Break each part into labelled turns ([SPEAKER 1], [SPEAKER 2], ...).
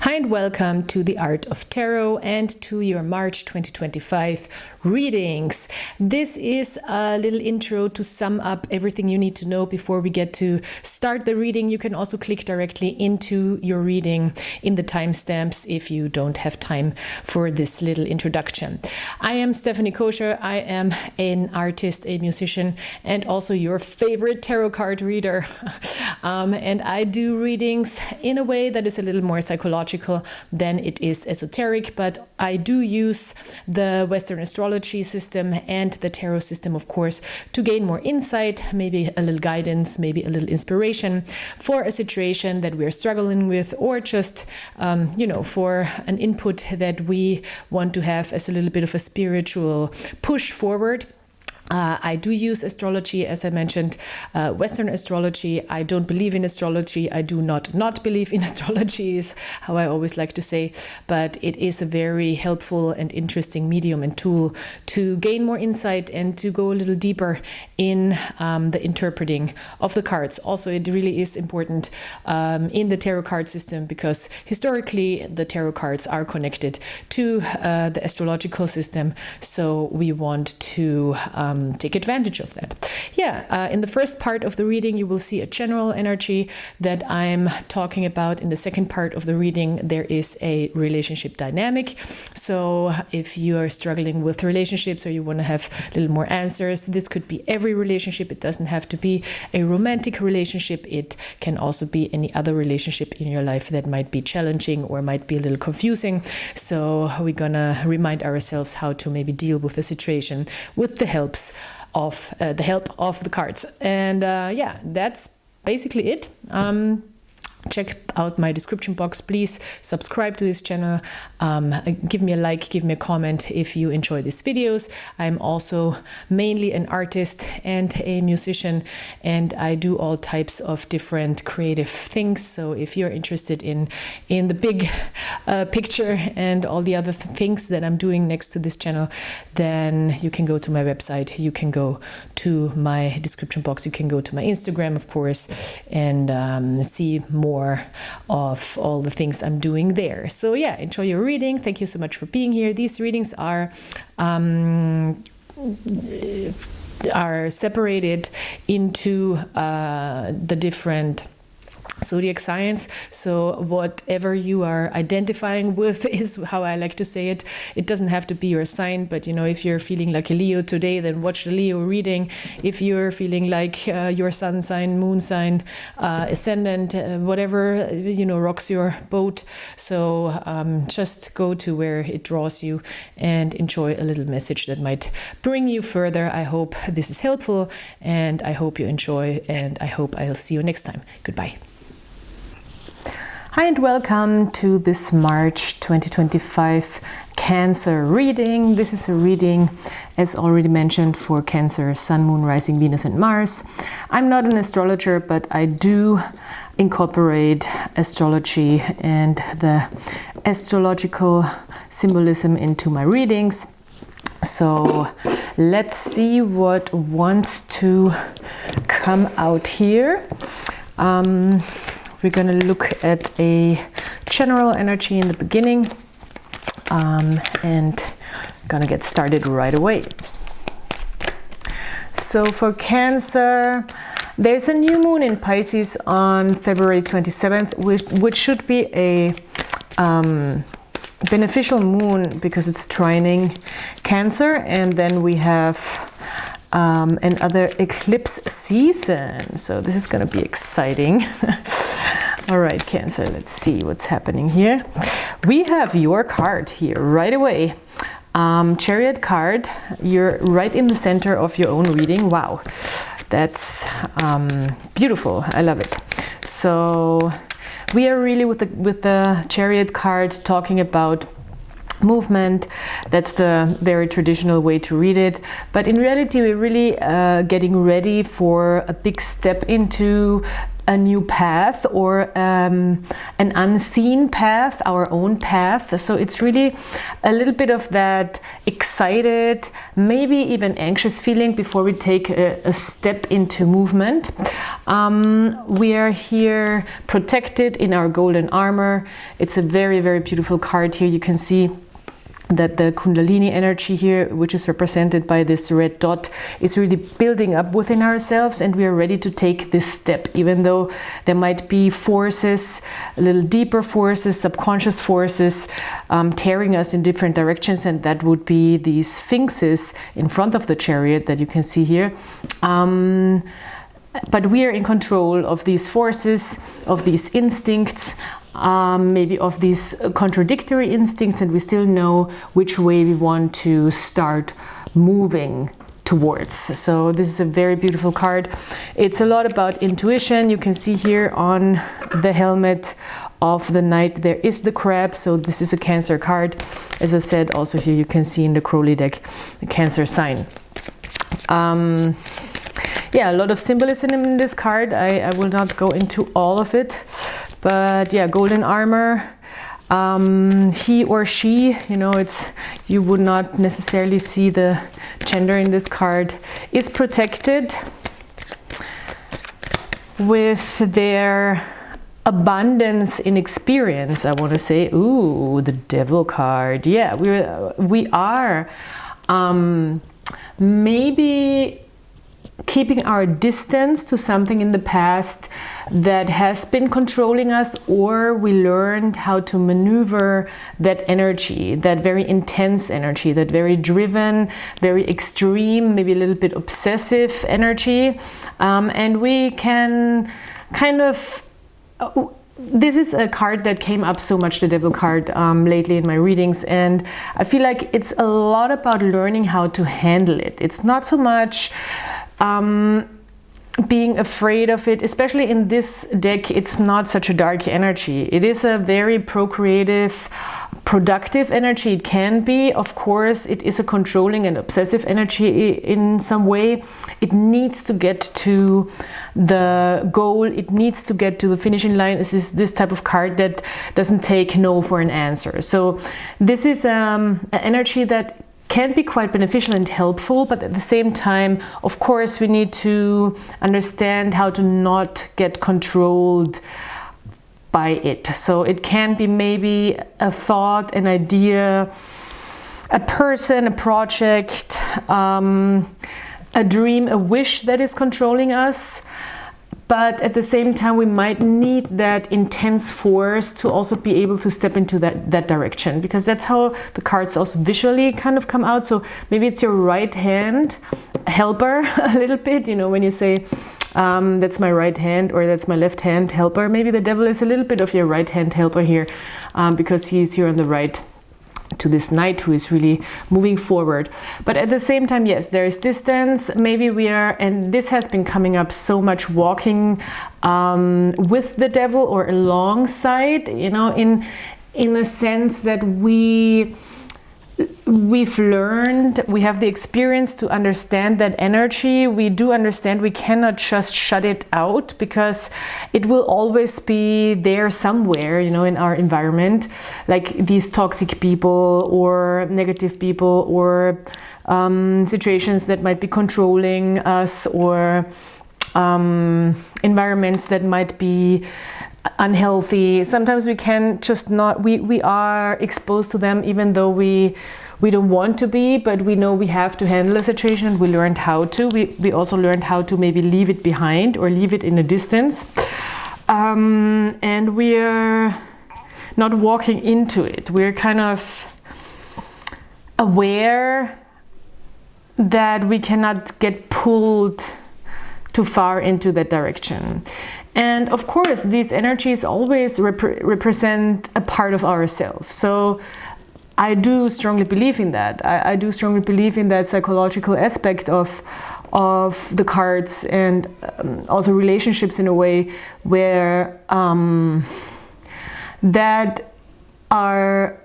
[SPEAKER 1] Hi and welcome to the Art of Tarot and to your March 2025 readings. This is a little intro to sum up everything you need to know before we get to start the reading. You can also click directly into your reading in the timestamps if you don't have time for this little introduction. I am Stephanie Kosher. I am an artist, a musician, and also your favorite tarot card reader. And I do readings in a way that is a little more psychological than it is esoteric, but I do use the Western astrology system and the tarot system, of course, to gain more insight, maybe a little guidance, maybe a little inspiration for a situation that we're struggling with, or just, for an input that we want to have as a little bit of a spiritual push forward. I do use astrology, as I mentioned, Western astrology. I don't believe in astrology. I do not believe in astrology, is how I always like to say, but it is a very helpful and interesting medium and tool to gain more insight and to go a little deeper in the interpreting of the cards. Also, it really is important in the tarot card system because historically the tarot cards are connected to the astrological system, so we want to take advantage of that. In the first part of the reading, you will see a general energy that I'm talking about. In the second part of the reading, there is a relationship dynamic. So if you are struggling with relationships or you want to have a little more answers, this could be every relationship. It doesn't have to be a romantic relationship. It can also be any other relationship in your life that might be challenging or might be a little confusing. So we're gonna remind ourselves how to maybe deal with the situation with the help of the cards. And that's basically it. Check out my description box. Please subscribe to this channel. Give me a like, give me a comment if you enjoy these videos. I'm also mainly an artist and a musician, and I do all types of different creative things. So if you're interested in the big picture and all the other things that I'm doing next to this channel, then you can go to my website, you can go to my description box, you can go to my Instagram, of course, and see more of all the things I'm doing there. So enjoy your reading. Thank you so much for being here. These readings are separated into the different zodiac signs. So whatever you are identifying with is how I like to say it. It doesn't have to be your sign, but if you're feeling like a Leo today, then watch the Leo reading. If you're feeling like your sun sign, moon sign, ascendant, whatever, rocks your boat. So just go to where it draws you and enjoy a little message that might bring you further. I hope this is helpful, and I hope you enjoy, and I hope I'll see you next time. Goodbye. Hi and welcome to this March 2025 Cancer reading. This is a reading, as already mentioned, for Cancer, Sun, Moon, Rising, Venus and Mars. I'm not an astrologer, but I do incorporate astrology and the astrological symbolism into my readings. So let's see what wants to come out here. We're going to look at a general energy in the beginning, and gonna get started right away. So for Cancer, there's a new moon in Pisces on February 27th, which should be a beneficial moon because it's trining Cancer, and then we have another eclipse season. So this is going to be exciting. All right, Cancer, let's see what's happening here. We have your card here right away. Chariot card. You're right in the center of your own reading. Wow, that's beautiful. I love it. So we are really with the Chariot card talking about movement. That's the very traditional way to read it, but in reality we're really getting ready for a big step into a new path, or an unseen path, our own path. So it's really a little bit of that excited, maybe even anxious feeling before we take a step into movement. We are here protected in our golden armor. It's a very, very beautiful card here. You can see that the Kundalini energy here, which is represented by this red dot, is really building up within ourselves, and we are ready to take this step, even though there might be forces, a little deeper forces, subconscious forces tearing us in different directions, and that would be these sphinxes in front of the chariot that you can see here. But we are in control of these forces, of these instincts, maybe of these contradictory instincts, and we still know which way we want to start moving towards. So this is a very beautiful card. It's a lot about intuition. You can see here on the helmet of the knight there is the crab, so this is a Cancer card. As I said, also here you can see in the Crowley deck the Cancer sign. Yeah, a lot of symbolism in this card. I will not go into all of it. But yeah, golden armor, he or she, you know, you would not necessarily see the gender in this card, is protected with their abundance in experience, I want to say. Ooh, the Devil card. Yeah, we are maybe keeping our distance to something in the past that has been controlling us, or we learned how to maneuver that energy, that very intense energy, that very driven, very extreme, maybe a little bit obsessive energy. And we can kind of... This is a card that came up so much, the Devil card, lately in my readings, and I feel like it's a lot about learning how to handle it. It's not so much being afraid of it, especially in this deck. It's not such a dark energy. It is a very procreative, productive energy. It can be, of course, it is a controlling and obsessive energy in some way. It needs to get to the goal. It needs to get to the finishing line. This is this type of card that doesn't take no for an answer. So this is an energy that can be quite beneficial and helpful, but at the same time, of course, we need to understand how to not get controlled by it. So it can be maybe a thought, an idea, a person, a project, a dream, a wish that is controlling us. But at the same time, we might need that intense force to also be able to step into that direction, because that's how the cards also visually kind of come out. So maybe it's your right hand helper a little bit, you know, when you say, that's my right hand or that's my left hand helper. Maybe the Devil is a little bit of your right hand helper here, because he's here on the right to this knight who is really moving forward. But at the same time, yes, there is distance. Maybe we are, and this has been coming up so much, walking with the Devil or alongside, you know, in a sense that we've learned, we have the experience to understand that energy. We do understand we cannot just shut it out, because it will always be there somewhere, you know, in our environment, like these toxic people or negative people or situations that might be controlling us, or environments that might be unhealthy. Sometimes we can just not, we are exposed to them even though we don't want to be, but we know we have to handle a situation, and we learned how to. We also learned how to maybe leave it behind or leave it in a distance. And we're not walking into it. We're kind of aware that we cannot get pulled too far into that direction. And of course, these energies always represent a part of ourselves. So I do strongly believe in that. I do strongly believe in that psychological aspect of the cards, and also relationships in a way where that are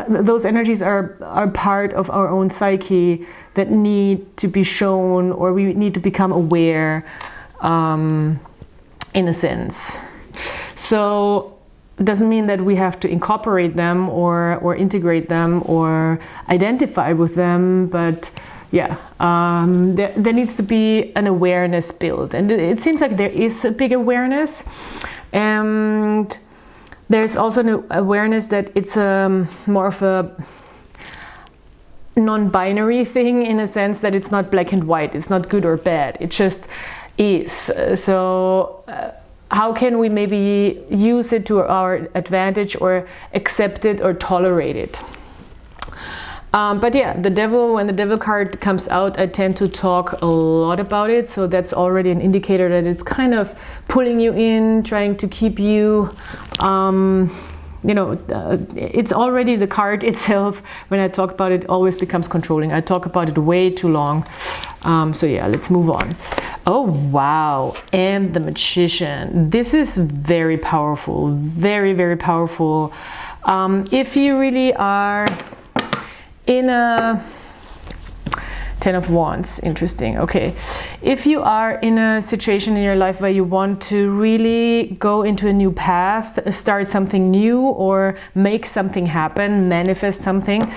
[SPEAKER 1] those energies are part of our own psyche that need to be shown, or we need to become aware, in a sense. So it doesn't mean that we have to incorporate them or integrate them or identify with them, but yeah, there needs to be an awareness built, and it seems like there is a big awareness, and there's also an awareness that it's more of a non-binary thing, in a sense that it's not black and white, it's not good or bad, it just is. So how can we maybe use it to our advantage, or accept it or tolerate it? But yeah, the devil, when the devil card comes out, I tend to talk a lot about it. So that's already an indicator that it's kind of pulling you in, trying to keep you, you know, it's already the card itself. When I talk about it, always becomes controlling. I talk about it way too long. So yeah, let's move on. Oh, wow. And the Magician. This is very powerful, very, very powerful. If you really are in a 10 of Wands, interesting. Okay, if you are in a situation in your life where you want to really go into a new path, start something new, or make something happen, manifest something,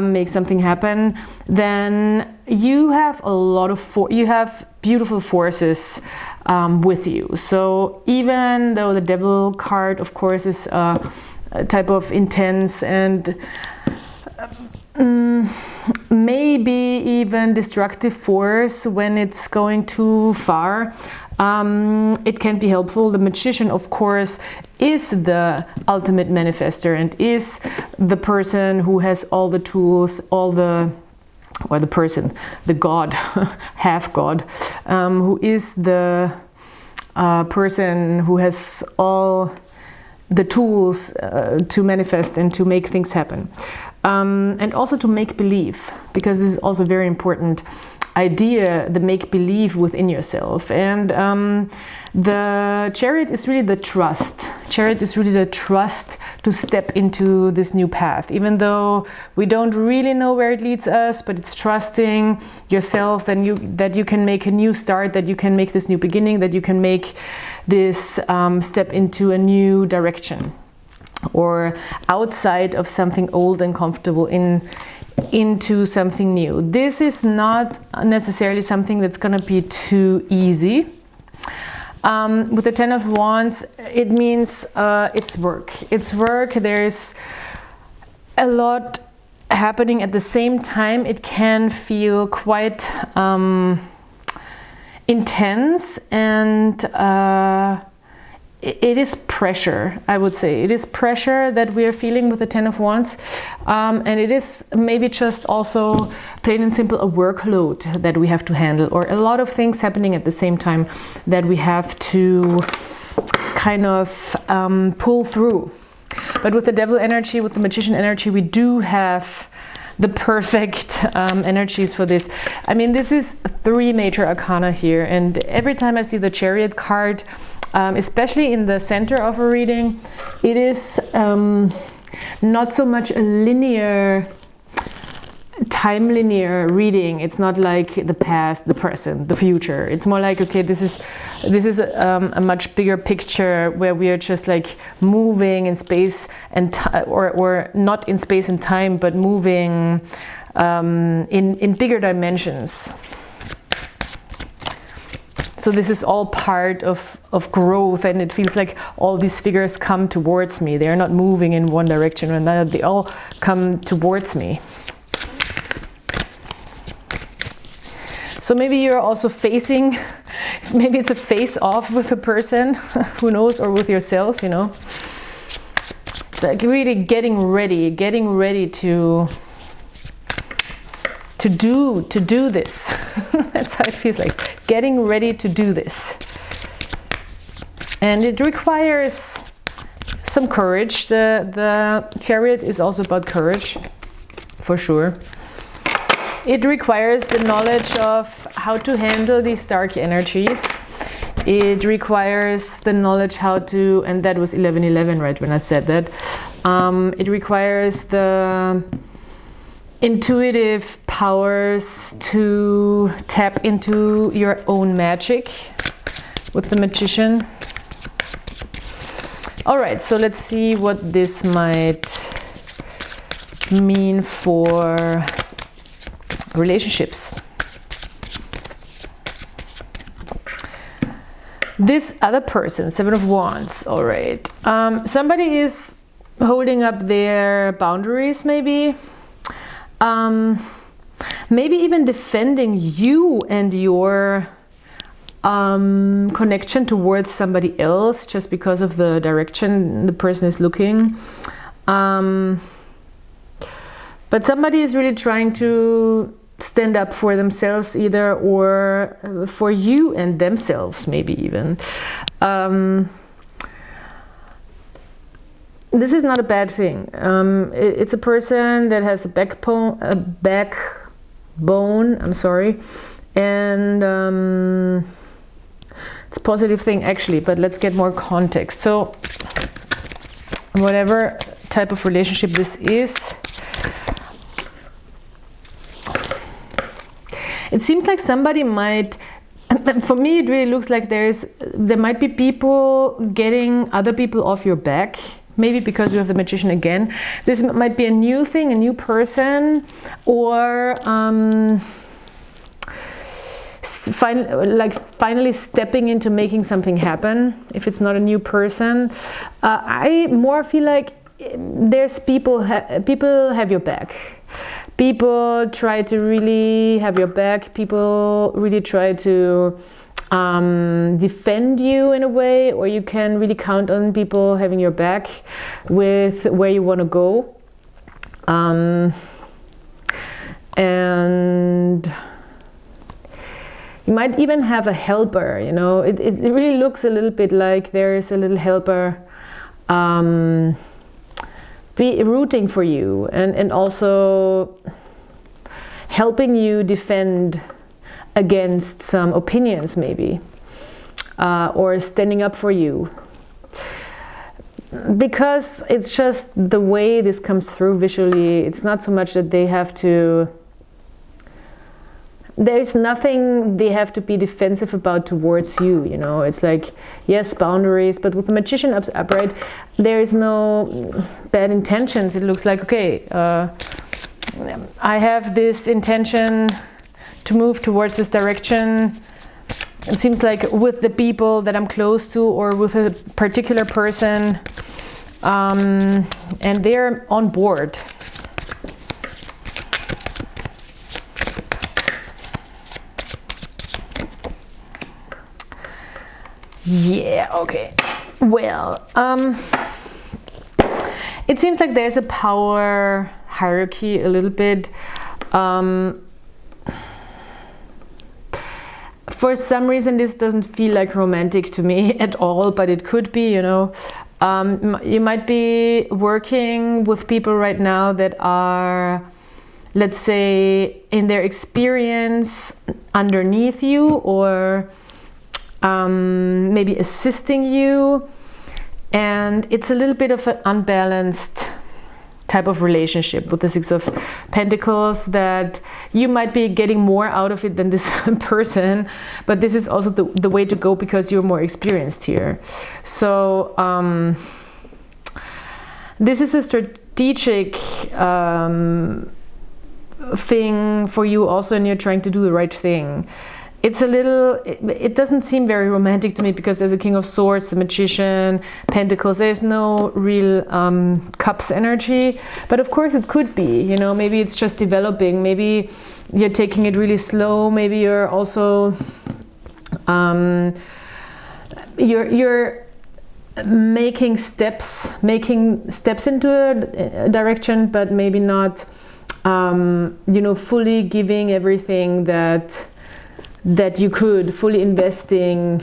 [SPEAKER 1] make something happen, then you have a lot of you have beautiful forces with you. So even though the devil card, of course, is a type of intense and maybe even destructive force when it's going too far, it can be helpful. The Magician, of course, is the ultimate manifester and is the person who has all the tools, or the person, the god, half god, who is the person who has all the tools to manifest and to make things happen. And also to make believe, because this is also a very important idea, the make believe within yourself. And the Chariot is really the trust. Chariot is really the trust to step into this new path, even though we don't really know where it leads us, but it's trusting yourself that you can make a new start, that you can make this new beginning, that you can make this step into a new direction, or outside of something old and comfortable into something new. This is not necessarily something that's going to be too easy. With the 10 of Wands, it means it's work. It's work. There's a lot happening at the same time. It can feel quite intense, and it is pressure, I would say. It is pressure that we are feeling with the 10 of Wands. And it is maybe just also plain and simple a workload that we have to handle, or a lot of things happening at the same time that we have to kind of pull through. But with the devil energy, with the Magician energy, we do have the perfect energies for this. I mean, this is 3 major arcana here, and every time I see the Chariot card, especially in the center of a reading, it is not so much a linear, time linear reading. It's not like the past, the present, the future. It's more like, okay, this is a much bigger picture where we are just like moving in space and or not in space and time, but moving in bigger dimensions. So this is all part of growth, and it feels like all these figures come towards me. They're not moving in one direction or another. They all come towards me. So maybe you're also facing, maybe it's a face-off with a person, who knows, or with yourself, you know. It's like really getting ready to do this. That's how it feels like, getting ready to do this. And it requires some courage. The Chariot is also about courage, for sure. It requires the knowledge of how to handle these dark energies. It requires the knowledge how to, and that was 11:11, right, when I said that. It requires the intuitive powers to tap into your own magic with the Magician. All right, so let's see what this might mean for relationships. This other person, Seven of Wands, all right. Somebody is holding up their boundaries, maybe. Maybe even defending you and your connection towards somebody else just because of the direction the person is looking. But somebody is really trying to stand up for themselves either, or for you and themselves, maybe even. This is not a bad thing. It's a person that has a backbone, I'm sorry, and it's a positive thing actually, but let's get more context. So whatever type of relationship this is, it seems like somebody might, for me it really looks like there might be people getting other people off your back, maybe because we have the Magician again. This might be a new thing, a new person, or finally stepping into making something happen. If it's not a new person, I more feel like there's people have your back. People try to really have your back. People really try to defend you in a way, or you can really count on people having your back with where you want to go. And you might even have a helper, you know. It really looks a little bit like there's a little helper be rooting for you and also helping you defend against some opinions maybe, or standing up for you, because it's just the way this comes through visually. It's not so much that they have to, there's nothing they have to be defensive about towards you, you know. It's like, yes, boundaries, but with the Magician upright, there is no bad intentions. It looks like, okay, I have this intention to move towards this direction. It seems like with the people that I'm close to, or with a particular person, and they're on board. Yeah, okay. Well, it seems like there's a power hierarchy a little bit. For some reason, this doesn't feel like romantic to me at all, but it could be, you know. You might be working with people right now that are, let's say, in their experience underneath you, or maybe assisting you, and it's a little bit of an unbalanced type of relationship with the Six of Pentacles, that you might be getting more out of it than this person, but this is also the way to go because you're more experienced here. So this is a strategic thing for you also, and you're trying to do the right thing. It's a little, it doesn't seem very romantic to me, because there's a King of Swords, the Magician, Pentacles. There's no real cups energy, but of course it could be, you know. Maybe it's just developing. Maybe you're taking it really slow. Maybe you're also you're making steps into a direction, but maybe not you know, fully giving everything that you could, fully investing,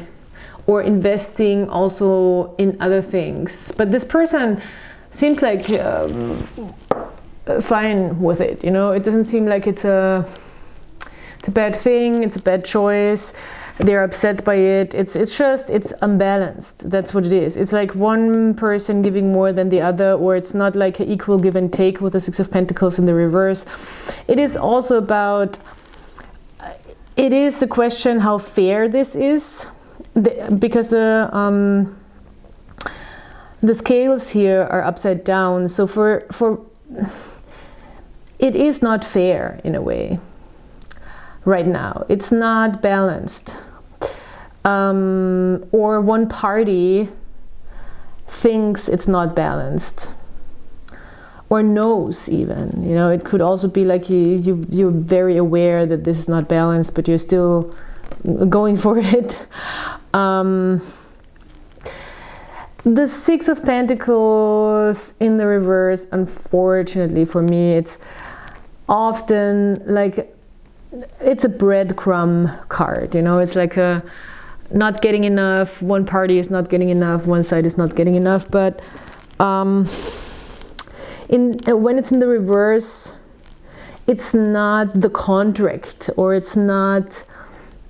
[SPEAKER 1] or investing also in other things. But this person seems like fine with it, you know. It doesn't seem like it's a bad thing, it's a bad choice, they're upset by it. It's just, it's unbalanced. That's what it is. It's like one person giving more than the other, or it's not like an equal give and take with the Six of Pentacles in the reverse. It is also about, it is a question how fair this is, because the scales here are upside down. So for it is not fair in a way. right now. It's not balanced. Or one party thinks it's not balanced, or knows even, you know, it could also be like you're very aware that this is not balanced, but you're still going for it. The Six of Pentacles in the reverse, unfortunately for me, it's often like, it's a breadcrumb card, you know, it's like a not getting enough, one party is not getting enough, one side is not getting enough, but when it's in the reverse, it's not the contract, or it's not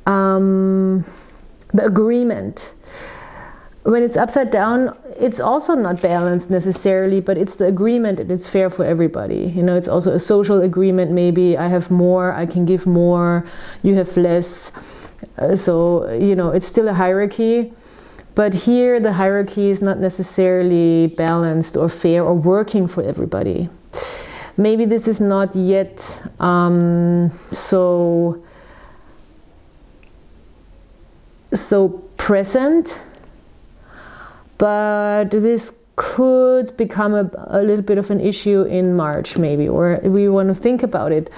[SPEAKER 1] the agreement. When it's upside down, it's also not balanced necessarily, but it's the agreement and it's fair for everybody. You know, it's also a social agreement. Maybe I have more, I can give more, you have less. So, you know, it's still a hierarchy. But here the hierarchy is not necessarily balanced or fair or working for everybody. Maybe this is not yet so present, but this could become a little bit of an issue in March maybe, or we want to think about it,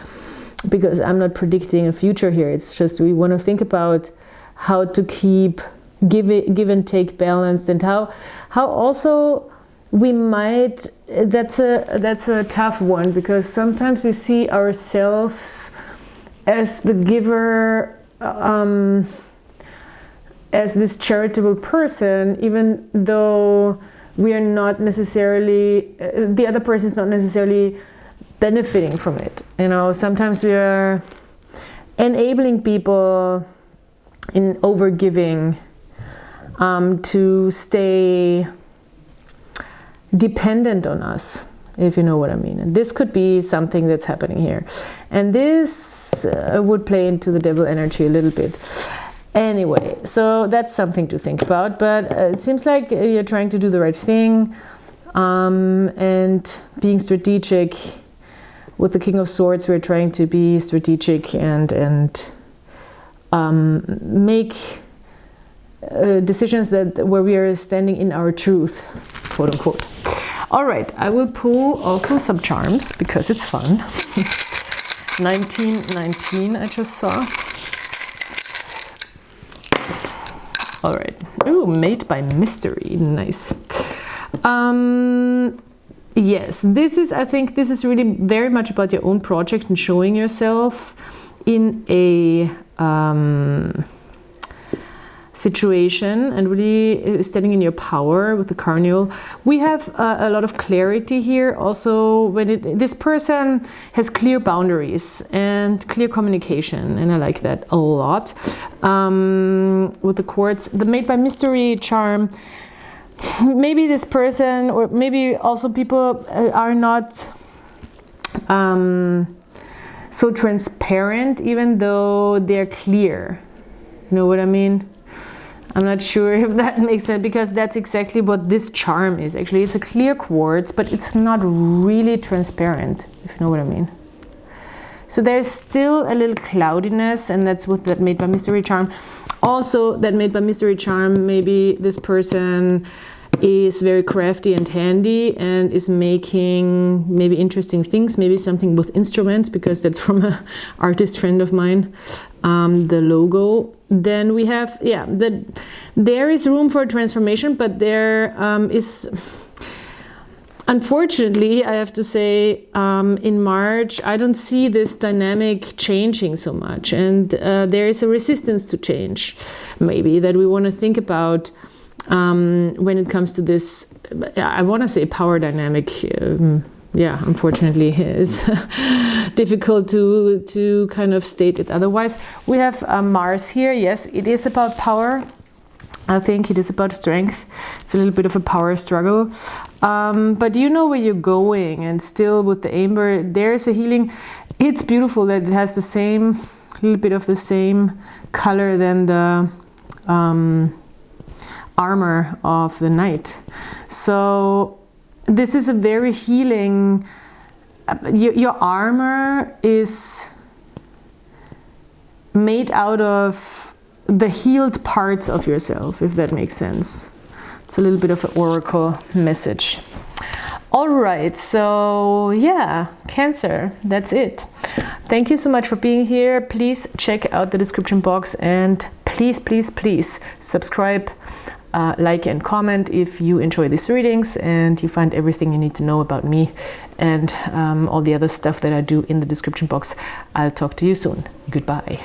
[SPEAKER 1] because I'm not predicting a future here. It's just we want to think about how to keep give and take balanced, and how also we might, that's a tough one, because sometimes we see ourselves as the giver, as this charitable person, even though we are not necessarily, the other person is not necessarily benefiting from it. You know, sometimes we are enabling people in overgiving to stay dependent on us, if you know what I mean. And this could be something that's happening here. And this would play into the devil energy a little bit. Anyway, so that's something to think about, but it seems like you're trying to do the right thing, and being strategic. With the King of Swords, we're trying to be strategic and make decisions where we are standing in our truth, quote unquote. All right, I will pull also some charms because it's fun. 1919 I just saw. All right. Ooh, made by mystery. Nice. Yes, I think this is really very much about your own project and showing yourself in a situation and really standing in your power with the Carnival. We have a lot of clarity here. Also, when this person has clear boundaries and clear communication, and I like that a lot. With the quartz, the Made by Mystery charm, maybe this person, or maybe also people are not so transparent, even though they're clear. You know what I mean? I'm not sure if that makes sense, because that's exactly what this charm is. Actually, it's a clear quartz, but it's not really transparent, if you know what I mean. So there's still a little cloudiness, and that's what that Made by Mystery charm. Also, that Made by Mystery charm, maybe this person is very crafty and handy and is making maybe interesting things, maybe something with instruments, because that's from an artist friend of mine, the logo. Then we have, yeah, there is room for transformation, but there is, unfortunately, I have to say, in March, I don't see this dynamic changing so much. And there is a resistance to change, maybe, that we want to think about when it comes to this, I want to say power dynamic. Yeah, unfortunately, it's difficult to kind of state it otherwise. We have Mars here. Yes, it is about power. I think it is about strength. It's a little bit of a power struggle. But you know where you're going, and still with the amber, there's a healing. It's beautiful that it has the same, little bit of the same color than the armor of the knight. So this is a very healing, your armor is made out of the healed parts of yourself, if that makes sense. It's a little bit of an oracle message. All right, so yeah, Cancer, that's it. Thank you so much for being here. Please check out the description box, and please, please, please subscribe, like and comment if you enjoy these readings and you find everything you need to know about me and all the other stuff that I do in the description box. I'll talk to you soon. Goodbye.